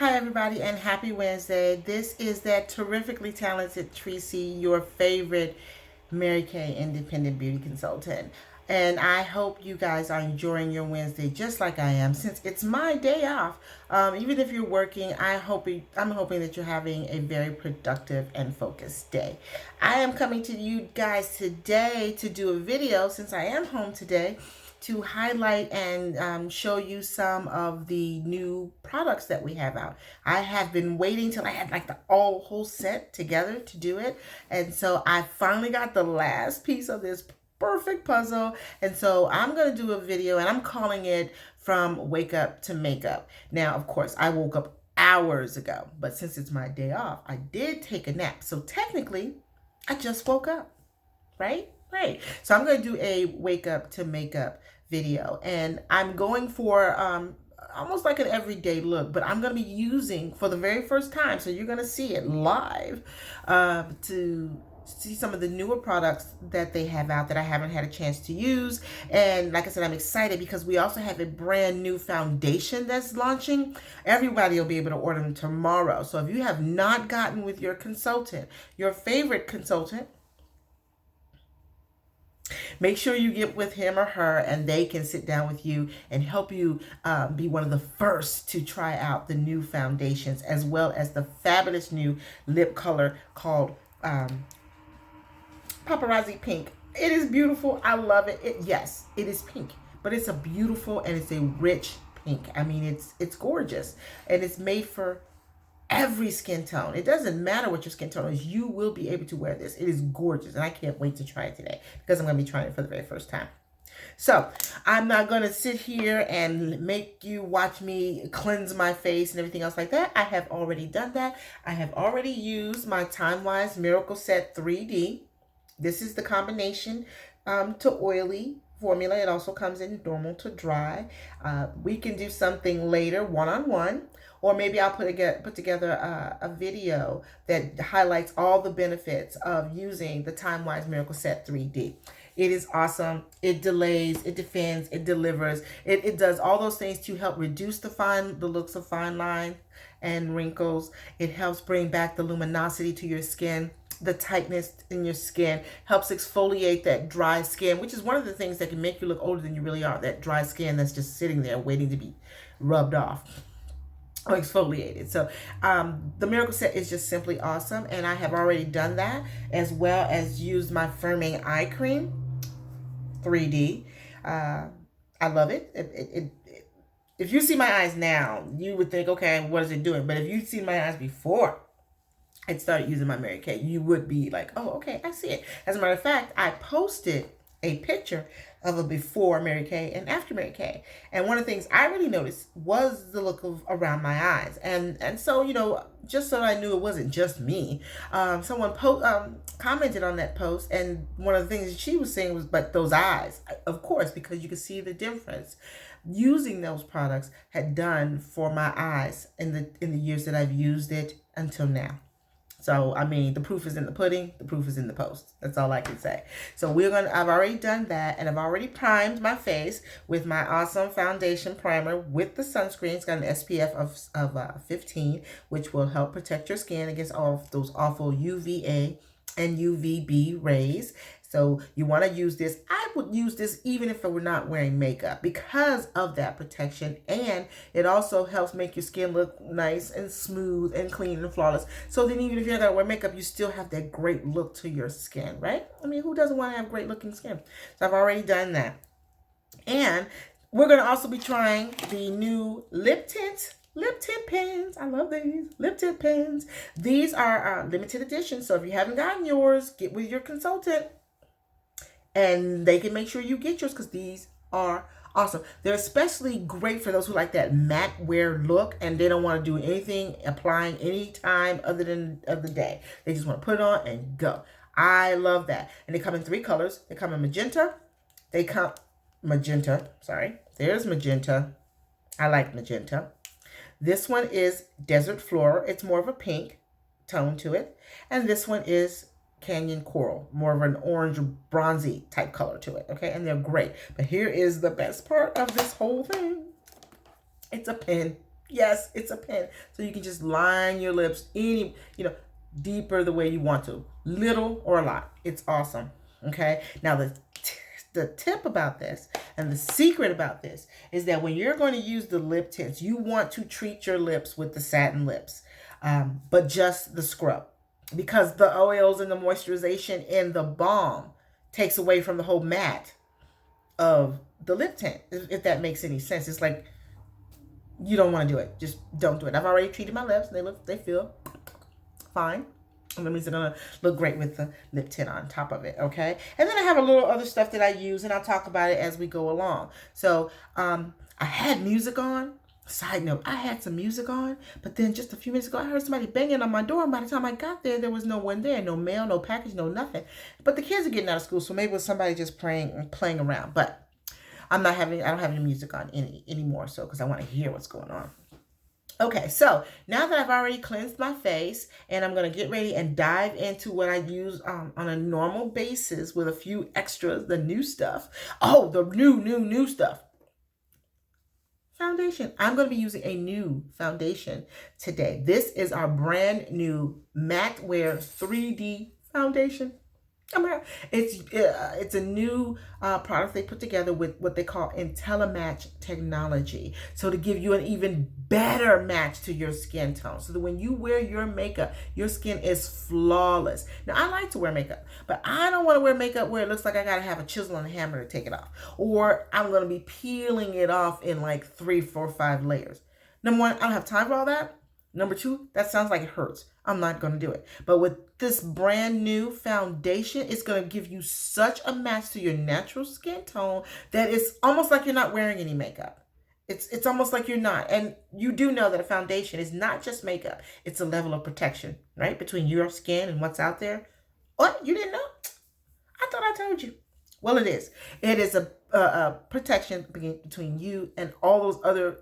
Hi, everybody, and happy Wednesday. This is that terrifically talented Tracy, your favorite Mary Kay independent beauty consultant. And I hope you guys are enjoying your Wednesday just like I am, since it's my day off. Even if you're working, I'm hoping that you're having a very productive and focused day. I am coming to you guys today to do a video since I am home today to highlight and show you some of the new products that we have out. I have been waiting till I had like the whole set together to do it. And so I finally got the last piece of this perfect puzzle. And so I'm going to do a video and I'm calling it From Wake Up to Makeup. Now, of course, I woke up hours ago, but since it's my day off, I did take a nap. So technically, I just woke up, right? Right. So I'm going to do a wake up to makeup video, and I'm going for almost like an everyday look, but I'm going to be using for the very first time, so you're going to see it live, to see some of the newer products that they have out that I haven't had a chance to use. And like I said, I'm excited because we also have a brand new foundation that's launching. Everybody will be able to order them tomorrow. So if you have not gotten with your consultant, your favorite consultant, make sure you get with him or her and they can sit down with you and help you be one of the first to try out the new foundations, as well as the fabulous new lip color called Paparazzi Pink. It is beautiful. I love it. Yes, it is pink, but it's a beautiful and it's a rich pink. I mean, it's gorgeous, and it's made for every skin tone. It doesn't matter what your skin tone is. You will be able to wear this. It is gorgeous, and I can't wait to try it today because I'm going to be trying it for the very first time. So I'm not going to sit here and make you watch me cleanse my face and everything else like that. I have already done that. I have already used my Time Wise Miracle Set 3D. This is the combination to oily formula. It also comes in normal to dry. We can do something later one-on-one, or maybe I'll put together a video that highlights all the benefits of using the Time Wise Miracle Set 3D. It is awesome. It delays, it defends, it delivers. It does all those things to help reduce the looks of fine lines and wrinkles. It helps bring back the luminosity to your skin. The tightness in your skin helps exfoliate that dry skin, which is one of the things that can make you look older than you really are. That dry skin that's just sitting there waiting to be rubbed off or exfoliated. So the Miracle Set is just simply awesome, and I have already done that, as well as used my Firming Eye Cream 3D. I love it. If you see my eyes now, you would think, okay, what is it doing? But if you see my eyes before I started using my Mary Kay, you would be like, oh, okay, I see it. As a matter of fact, I posted a picture of a before Mary Kay and after Mary Kay. And one of the things I really noticed was the look of around my eyes. And so, you know, just so I knew it wasn't just me, someone commented on that post, and one of the things that she was saying was, but those eyes, of course, because you can see the difference using those products had done for my eyes in the years that I've used it until now. So, I mean, the proof is in the pudding. The proof is in the post. That's all I can say. So I've already done that, and I've already primed my face with my awesome foundation primer with the sunscreen. It's got an SPF of 15, which will help protect your skin against all of those awful UVA and UVB rays. So you want to use this. I would use this even if I were not wearing makeup because of that protection. And it also helps make your skin look nice and smooth and clean and flawless. So then even if you're not going to wear makeup, you still have that great look to your skin, right? I mean, who doesn't want to have great looking skin? So I've already done that. And we're going to also be trying the new lip tint pens. I love these lip tint pens. These are limited edition. So if you haven't gotten yours, get with your consultant and they can make sure you get yours, because these are awesome. They're especially great for those who like that matte wear look and they don't want to do anything applying any time other than of the day. They just want to put it on and go. I love that. And they come in 3 colors. They come in magenta. Sorry. There's magenta. I like magenta. This one is Desert Floor. It's more of a pink tone to it. And this one is Canyon Coral, more of an orange bronzy type color to it. Okay, and they're great. But here is the best part of this whole thing. It's a pen. Yes, it's a pen. So you can just line your lips any, deeper the way you want to. Little or a lot. It's awesome. Okay. Now the tip about this and the secret about this is that when you're going to use the lip tints, you want to treat your lips with the satin lips, but just the scrub, because the oils and the moisturization in the balm takes away from the whole matte of the lip tint, if that makes any sense. It's like you don't want to do it. Just don't do it. I've already treated my lips. They feel fine. And that means they're going to look great with the lip tint on top of it, okay? And then I have a little other stuff that I use, and I'll talk about it as we go along. So I had music on. Side note, I had some music on, but then just a few minutes ago, I heard somebody banging on my door, and by the time I got there, there was no one there. No mail, no package, no nothing. But the kids are getting out of school, so maybe it was somebody just playing around. But I don't have any music on anymore, so because I want to hear what's going on. Okay, so now that I've already cleansed my face, and I'm going to get ready and dive into what I use on a normal basis with a few extras, the new stuff. Oh, the new stuff. Foundation. I'm going to be using a new foundation today. This is our brand new Matte Wear 3D foundation. It's a new product they put together with what they call IntelliMatch technology. So to give you an even better match to your skin tone, so that when you wear your makeup, your skin is flawless. Now, I like to wear makeup, but I don't want to wear makeup where it looks like I got to have a chisel and a hammer to take it off, or I'm going to be peeling it off in like 3, 4, 5 layers. Number one, I don't have time for all that. Number two, that sounds like it hurts. I'm not going to do it. But with this brand new foundation, it's going to give you such a match to your natural skin tone that it's almost like you're not wearing any makeup. It's almost like you're not. And you do know that a foundation is not just makeup. It's a level of protection, right? Between your skin and what's out there. What? You didn't know? I thought I told you. Well, it is. It is a protection between you and all those other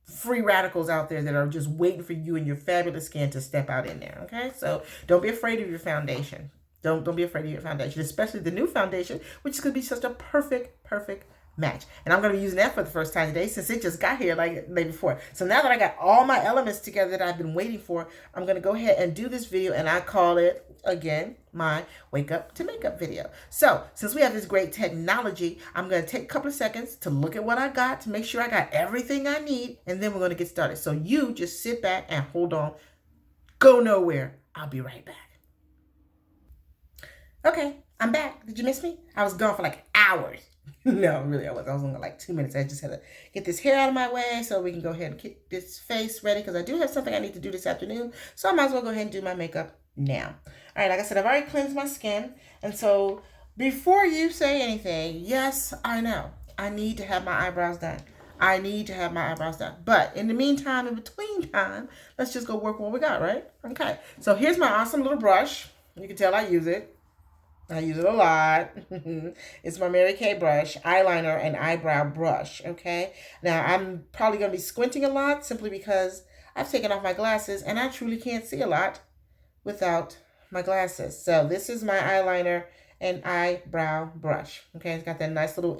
free radicals out there that are just waiting for you and your fabulous skin to step out in there. Okay, so don't be afraid of your foundation. Don't be afraid of your foundation, especially the new foundation, which is going to be such a perfect match. And I'm going to be using that for the first time today, since it just got here like the day before. So now that I got all my elements together that I've been waiting for, I'm going to go ahead and do this video, and I call it, again, my Wake Up to Makeup video. So since we have this great technology, I'm going to take a couple of seconds to look at what I got, to make sure I got everything I need, and then we're going to get started. So you just sit back and hold on. Go nowhere. I'll be right back. Okay, I'm back. Did you miss me? I was gone for like hours. No, really, I was only like 2 minutes. I just had to get this hair out of my way so we can go ahead and get this face ready, because I do have something I need to do this afternoon. So I might as well go ahead and do my makeup now. All right, like I said, I've already cleansed my skin. And so before you say anything, yes, I know, I need to have my eyebrows done. I need to have my eyebrows done. But in the meantime, in between time, let's just go work what we got, right? Okay, so here's my awesome little brush. You can tell I use it. I use it a lot. It's my Mary Kay brush, eyeliner and eyebrow brush, okay? Now, I'm probably going to be squinting a lot simply because I've taken off my glasses and I truly can't see a lot without my glasses. So this is my eyeliner and eyebrow brush, okay? It's got that nice little,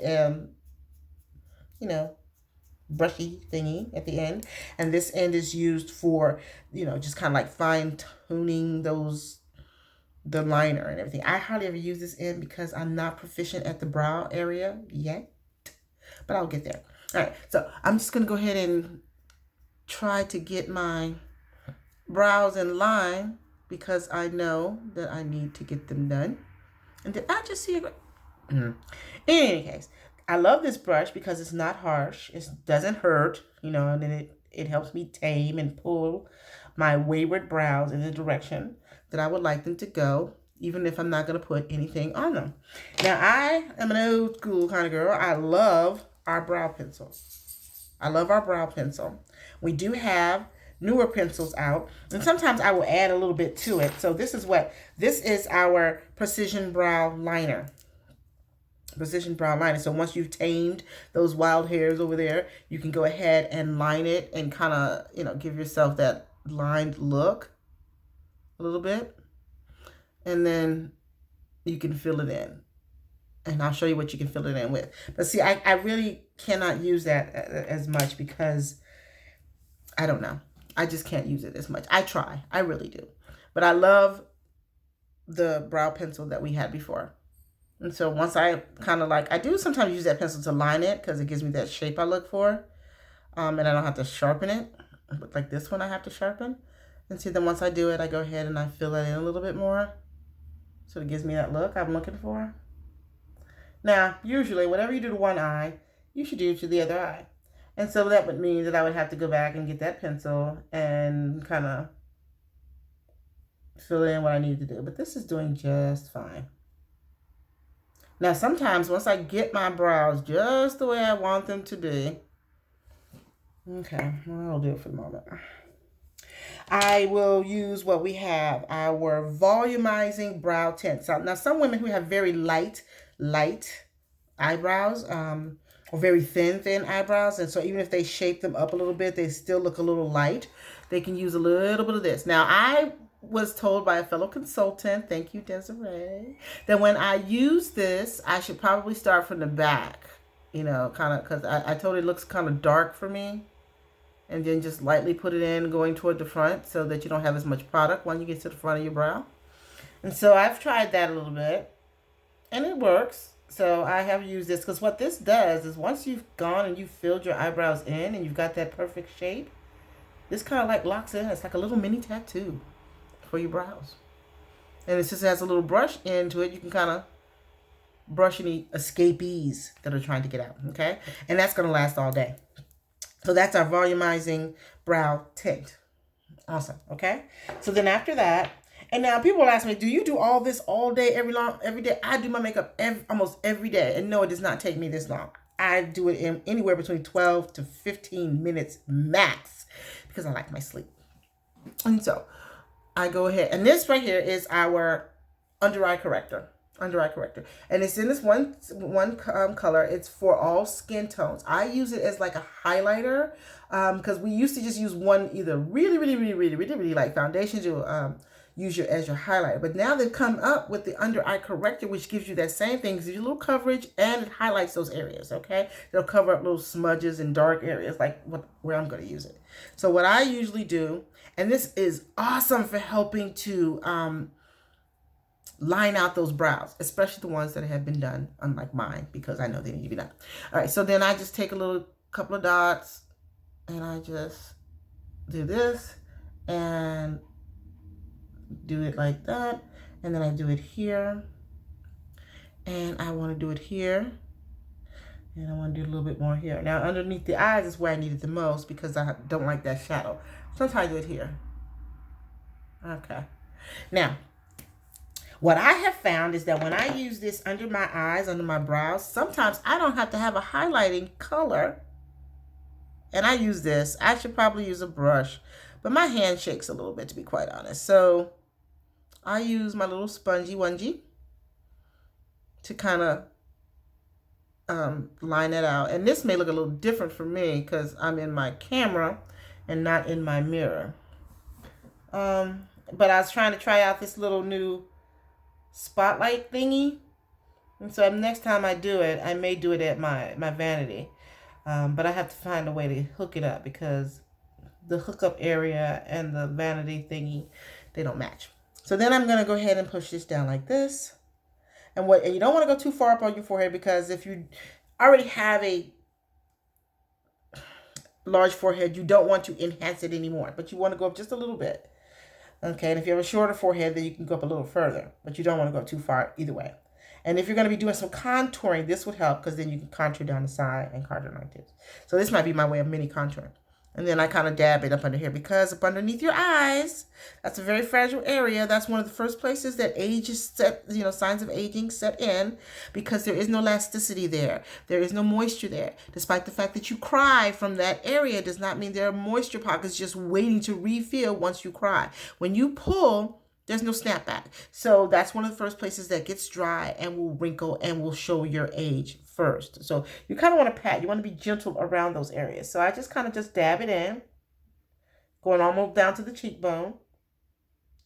brushy thingy at the end. And this end is used for, just kind of like fine-tuning the liner and everything. I hardly ever use this end because I'm not proficient at the brow area yet, but I'll get there. All right, so I'm just going to go ahead and try to get my brows in line because I know that I need to get them done. And did I just see it? In any case, I love this brush because it's not harsh. It doesn't hurt, and then it helps me tame and pull my wayward brows in the direction that I would like them to go, even if I'm not going to put anything on them. Now, I am an old school kind of girl. I love our brow pencil. I love our brow pencil. We do have newer pencils out, and sometimes I will add a little bit to it. So this is our Precision Brow Liner. Precision Brow Liner. So once you've tamed those wild hairs over there, you can go ahead and line it and kind of, give yourself that lined look a little bit, and then you can fill it in, and I'll show you what you can fill it in with. But see, I really cannot use that as much because I don't know. I just can't use it as much. I try. I really do. But I love the brow pencil that we had before. And so once I kind of like, I do sometimes use that pencil to line it because it gives me that shape I look for. And I don't have to sharpen it. But like this one I have to sharpen. And see, then once I do it, I go ahead and I fill it in a little bit more. So it gives me that look I'm looking for. Now, usually, whatever you do to one eye, you should do to the other eye. And so that would mean that I would have to go back and get that pencil and kind of fill in what I need to do. But this is doing just fine. Now, sometimes once I get my brows just the way I want them to be, okay, I'll do it for the moment. I will use what we have, our volumizing brow tint. So now some women who have very light eyebrows, or very thin eyebrows, and so even if they shape them up a little bit, they still look a little light. They can use a little bit of this. Now, I was told by a fellow consultant, thank you, Desiree, that when I use this, I should probably start from the back, you know, kind of, because I told it looks kind of dark for me. And then just lightly put it in going toward the front so that you don't have as much product when you get to the front of your brow. And so I've tried that a little bit and it works. So I have used this because what this does is once you've gone and you've filled your eyebrows in and you've got that perfect shape, this kind of like locks in. It's like a little mini tattoo for your brows. And it just has a little brush into it. You can kind of brush any escapees that are trying to get out, okay? And that's going to last all day. So that's our volumizing brow tint. Awesome, okay? So then after that, and now people will ask me, do you do all this all day, every day? I do my makeup almost every day. And no, it does not take me this long. I do it in anywhere between 12 to 15 minutes max because I like my sleep. And so I go ahead. And this right here is our under eye corrector. And it's in this one color. It's for all skin tones. I use it as like a highlighter because we used to just use one, either really light foundation to use as your highlighter. But now they've come up with the under eye corrector, which gives you that same thing, gives you a little coverage and it highlights those areas. Okay, they'll cover up little smudges and dark areas like where I'm going to use it. So what I usually do, and this is awesome for helping to line out those brows, especially the ones that have been done, unlike mine, because I know they need to be done. All right, so then I just take a couple of dots and I just do this and do it like that. And then I do it here. And I want to do it here. And I want to do a little bit more here. Now, underneath the eyes is where I need it the most because I don't like that shadow. Sometimes I do it here. Okay. Now, what I have found is that when I use this under my eyes, under my brows, sometimes I don't have to have a highlighting color. And I use this. I should probably use a brush, but my hand shakes a little bit, to be quite honest. So I use my little spongy onesie to kind of line it out. And this may look a little different for me because I'm in my camera and not in my mirror. But I was trying to try out this little new spotlight thingy, and so next time I do it, I may do it at my vanity, but I have to find a way to hook it up because the hookup area and the vanity thingy, they don't match. So then I'm going to go ahead and push this down like this, and you don't want to go too far up on your forehead because if you already have a large forehead, you don't want to enhance it anymore, but you want to go up just a little bit. Okay, and if you have a shorter forehead, then you can go up a little further, but you don't want to go too far either way. And if you're going to be doing some contouring, this would help because then you can contour down the side and contour like this. So this might be my way of mini contouring. And then I kind of dab it up under here because up underneath your eyes, that's a very fragile area. That's one of the first places that age is set, signs of aging set in because there is no elasticity there. There is no moisture there. Despite the fact that you cry from that area does not mean there are moisture pockets just waiting to refill once you cry. When you pull, there's no snapback. So that's one of the first places that gets dry and will wrinkle and will show your age first. So you kind of want to pat. You want to be gentle around those areas. So I just kind of just dab it in, going almost down to the cheekbone,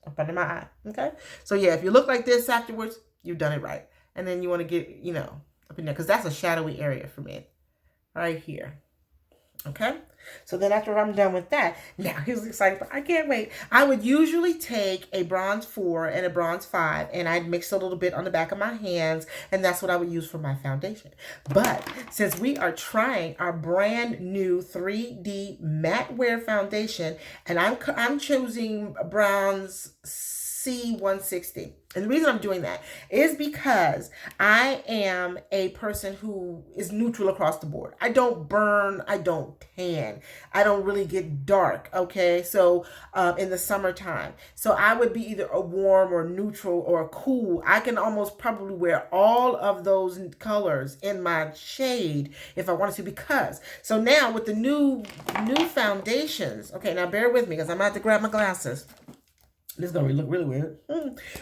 up under my eye. Okay? So yeah, if you look like this afterwards, you've done it right. And then you want to get, up in there because that's a shadowy area for me right here. Okay. So then after I'm done with that, now here's the exciting part. I can't wait. I would usually take a bronze 4 and a bronze 5 and I'd mix a little bit on the back of my hands and that's what I would use for my foundation. But since we are trying our brand new 3D matte wear foundation and I'm choosing bronze C160. And the reason I'm doing that is because I am a person who is neutral across the board. I don't burn, I don't tan, I don't really get dark, okay? So in the summertime. So I would be either a warm or neutral or a cool. I can almost probably wear all of those colors in my shade if I wanted to because. So now with the new foundations, okay, now bear with me because I'm about to grab my glasses. This is going to look really weird.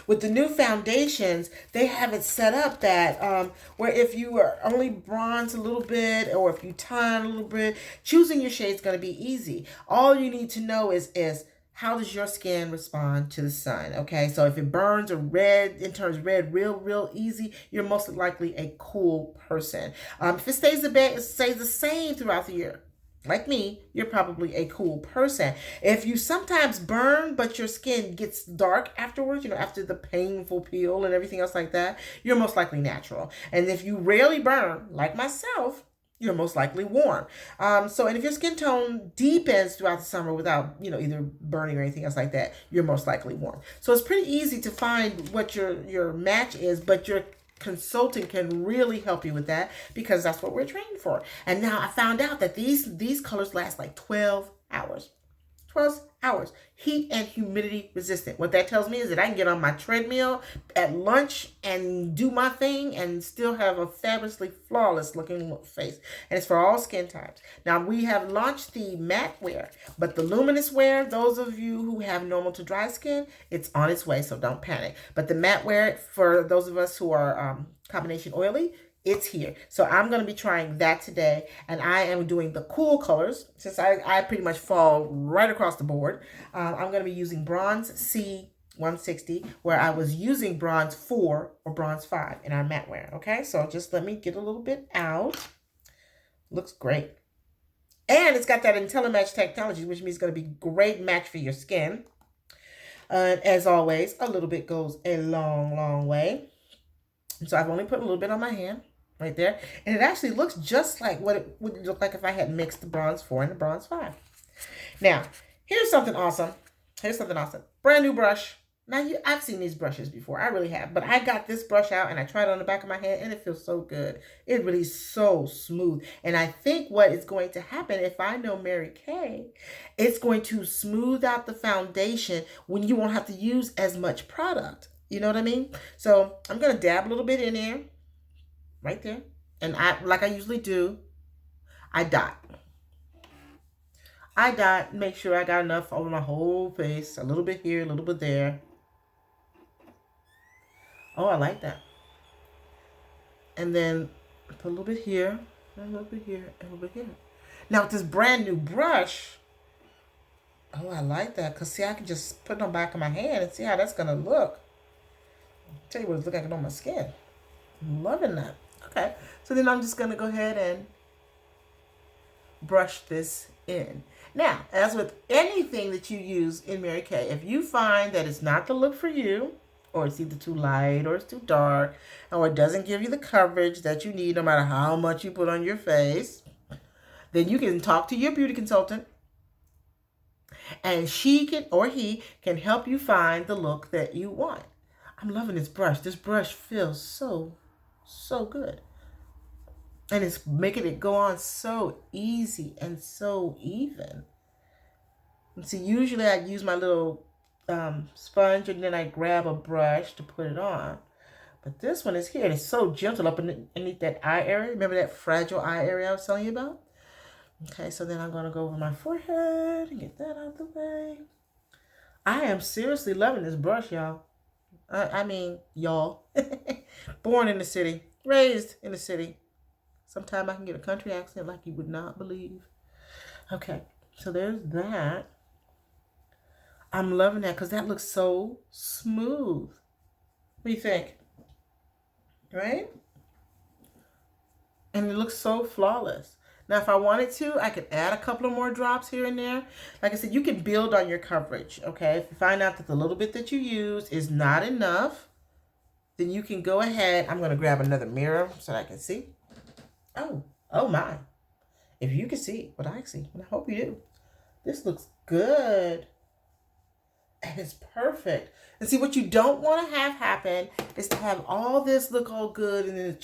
With the new foundations, they have it set up that where if you are only bronze a little bit or if you tan a little bit, choosing your shade is going to be easy. All you need to know is how does your skin respond to the sun? Okay, so if it burns or red, it turns red real easy, you're most likely a cool person. If it stays the same throughout the year, like me, you're probably a cool person. If you sometimes burn, but your skin gets dark afterwards, after the painful peel and everything else like that, you're most likely natural. And if you rarely burn, like myself, you're most likely warm. And if your skin tone deepens throughout the summer without, either burning or anything else like that, you're most likely warm. So it's pretty easy to find what your match is, but your consulting can really help you with that because that's what we're trained for. And now I found out that these colors last like 12 hours. 12 hours. Heat and humidity resistant. What that tells me is that I can get on my treadmill at lunch and do my thing and still have a fabulously flawless looking face. And it's for all skin types. Now we have launched the matte wear, but the luminous wear, those of you who have normal to dry skin, it's on its way, so don't panic. But the matte wear, for those of us who are combination oily, it's here. So I'm going to be trying that today. And I am doing the cool colors. Since I pretty much fall right across the board. I'm going to be using bronze C160, where I was using bronze 4 or bronze 5 in our matte wear. Okay, so just let me get a little bit out. Looks great. And it's got that IntelliMatch technology, which means it's going to be a great match for your skin. As always, a little bit goes a long way. So I've only put a little bit on my hand. Right there. And it actually looks just like what it would look like if I had mixed the bronze 4 and the bronze 5. Now, here's something awesome. Brand new brush. Now, I've seen these brushes before. I really have. But I got this brush out and I tried it on the back of my hand and it feels so good. It really is so smooth. And I think what is going to happen, if I know Mary Kay, it's going to smooth out the foundation when you won't have to use as much product. You know what I mean? So I'm going to dab a little bit in there. Right there. And like I usually do, I dot. Make sure I got enough over my whole face. A little bit here, a little bit there. Oh, I like that. And then put a little bit here, a little bit here, and a little bit here. Now with this brand new brush, oh, I like that. Because see, I can just put it on the back of my hand and see how that's going to look. I'll tell you what it's looking like on my skin. I'm loving that. Okay, so then I'm just going to go ahead and brush this in. Now, as with anything that you use in Mary Kay, if you find that it's not the look for you, or it's either too light or it's too dark, or it doesn't give you the coverage that you need no matter how much you put on your face, then you can talk to your beauty consultant and she can or he can help you find the look that you want. I'm loving this brush. This brush feels so good. And it's making it go on so easy and so even. And see, usually I use my little sponge and then I grab a brush to put it on. But this one is here and it's so gentle up underneath that eye area. Remember that fragile eye area I was telling you about? Okay, so then I'm going to go over my forehead and get that out of the way. I am seriously loving this brush, y'all. I mean, y'all. Born in the city. Raised in the city. Sometime I can get a country accent like you would not believe. Okay, so there's that. I'm loving that because that looks so smooth. What do you think? Right? And it looks so flawless. Now, if I wanted to, I could add a couple of more drops here and there. Like I said, you can build on your coverage, okay? If you find out that the little bit that you use is not enough, then you can go ahead. I'm going to grab another mirror so that I can see. Oh my. If you can see what I see, and I hope you do, this looks good. And it's perfect. And see, what you don't want to have happen is to have all this look all good and then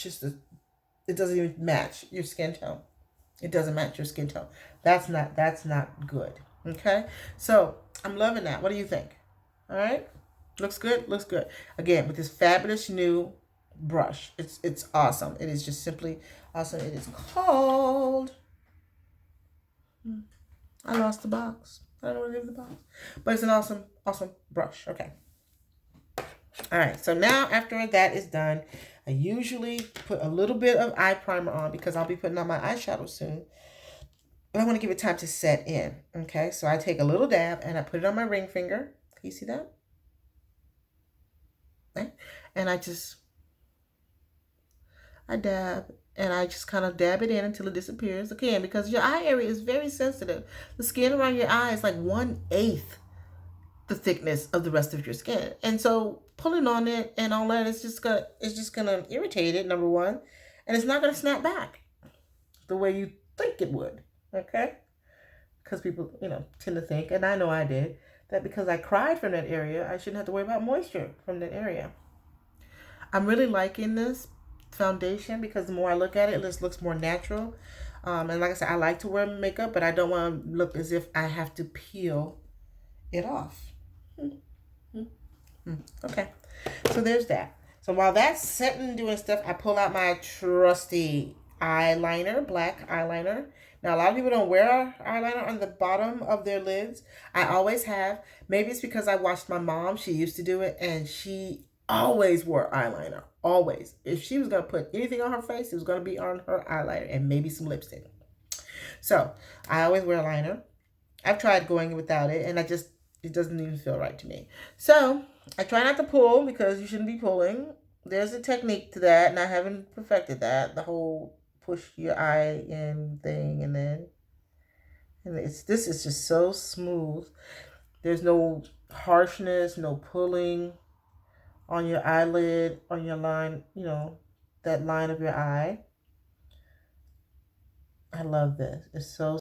it doesn't even match your skin tone. It doesn't match your skin tone. That's not good. Okay? So I'm loving that. What do you think? All right? Looks good? Looks good. Again, with this fabulous new brush. It's awesome. It is just simply awesome. It is called, I lost the box. I don't know where to leave the box. But it's an awesome, awesome brush. Okay. All right. So now after that is done, I usually put a little bit of eye primer on because I'll be putting on my eyeshadow soon. But I want to give it time to set in. Okay. So I take a little dab and I put it on my ring finger. Can you see that? Okay. And I dab and I just kind of dab it in until it disappears. Again, because your eye area is very sensitive. The skin around your eye is like 1/8 the thickness of the rest of your skin. And so pulling on it and all that is just gonna irritate it, number one. And it's not gonna snap back the way you think it would. Okay? Because people, tend to think, and I know I did, that because I cried from that area, I shouldn't have to worry about moisture from that area. I'm really liking this foundation because the more I look at it, it just looks more natural. And like I said, I like to wear makeup, but I don't want to look as if I have to peel it off. Okay, so there's that. So while that's setting, doing stuff, I pull out my trusty eyeliner, black eyeliner. Now, a lot of people don't wear eyeliner on the bottom of their lids. I always have. Maybe it's because I watched my mom. She used to do it, and she always wore eyeliner. Always. If she was going to put anything on her face, it was going to be on her eyeliner and maybe some lipstick. So, I always wear liner. I've tried going without it, and it doesn't even feel right to me. So, I try not to pull because you shouldn't be pulling. There's a technique to that, and I haven't perfected that. The whole push your eye in thing, and this is just so smooth. There's no harshness, no pulling on your eyelid, on your line, that line of your eye. I love this. It's so